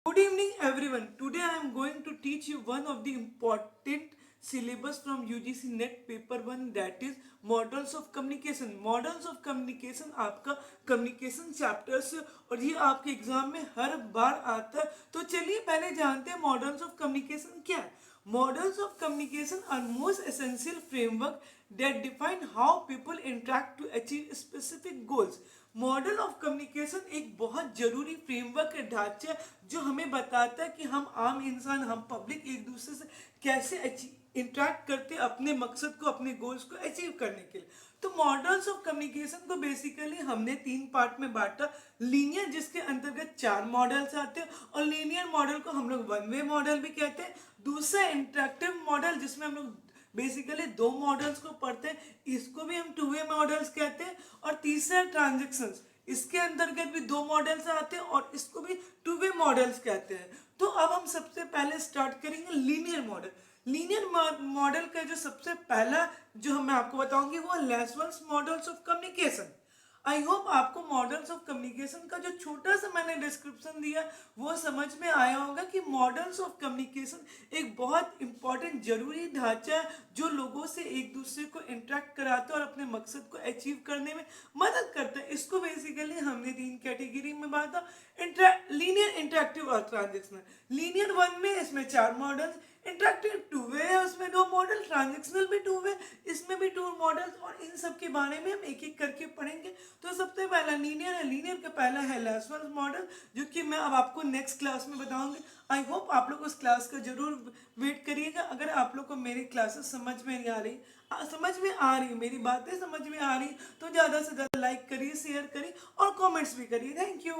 Good evening, everyone. Today I am going to teach you one of the important syllabus from UGC NET paper 1, that is models of communication. Models of communication आपका communication chapter से और ये आपके exam में हर बार आता है. तो चलिए पहले जानते हैं models of communication क्या है. Models of communication are most essential framework that define how people interact to achieve specific goals. Model of communication एक बहुत जरूरी फ्रेमवर्क है, ढांचा जो हमें बताता है कि हम आम इंसान, हम पब्लिक एक दूसरे से कैसे इंटरेक्ट करते हैं अपने मकसद को, अपने गोल्स को अचीव करने के लिए. तो मॉडल्स ऑफ कम्युनिकेशन को बेसिकली हमने 3 पार्ट में बांटा. लीनियर, जिसके अंतर्गत 4 मॉडल्स आते हैं, और लीनियर मॉडल को हम लोग वन वे मॉडल भी कहते हैं. दूसरा इंटरेक्टिव मॉडल, जिसमें हम लोग बेसिकली 2 मॉडल्स को पढ़ते हैं, इसको भी हम टू वे मॉडल्स कहते हैं. और तीसरा ट्रांजेक्शंस, इसके अंतर्गत भी 2 मॉडल्स आते हैं और इसको भी टू वे मॉडल्स कहते हैं. तो अब हम सबसे पहले स्टार्ट करेंगे लीनियर मॉडल. लीनियर मॉडल का जो सबसे पहला जो मैं आपको बताऊंगी वो Lasswell's models of communication. I hope आपको मॉडल्स ऑफ कम्युनिकेशन का जो छोटा सा मैंने डिस्क्रिप्शन दिया वो समझ में आया होगा कि मॉडल्स ऑफ कम्युनिकेशन एक बहुत इंपॉर्टेंट जरूरी ढांचा है जो लोगों से एक दूसरे को इंटरेक्ट कराता है और अपने मकसद को अचीव करने में मदद करता है. इसको बेसिकली हमने 3 कैटेगरी में बांटा: लीनियर, इंटरेक्टिव और ट्रांजेक्शनल. लीनियर 1 में इसमें 4 मॉडल्स, इंटरेक्टिव 2 वे है उसमें 2 मॉडल, ट्रांजेक्शनल भी 2 वे, इसमें भी 2 मॉडल्स, और इन सब के बारे में हम एक एक करके पढ़ेंगे. तो सबसे पहला लीनियर है. लीनियर का पहला है लेसवेल्स मॉडल, जो कि मैं अब आपको नेक्स्ट क्लास में बताऊंगी. आई होप आप लोग उस क्लास का जरूर वेट करिएगा. अगर आप लोग को मेरी क्लासेस समझ में नहीं आ रही, समझ में आ रही, मेरी बातें समझ में आ रही, तो ज़्यादा से ज़्यादा लाइक करिए, शेयर करिए और कॉमेंट्स भी करिए. Thank you.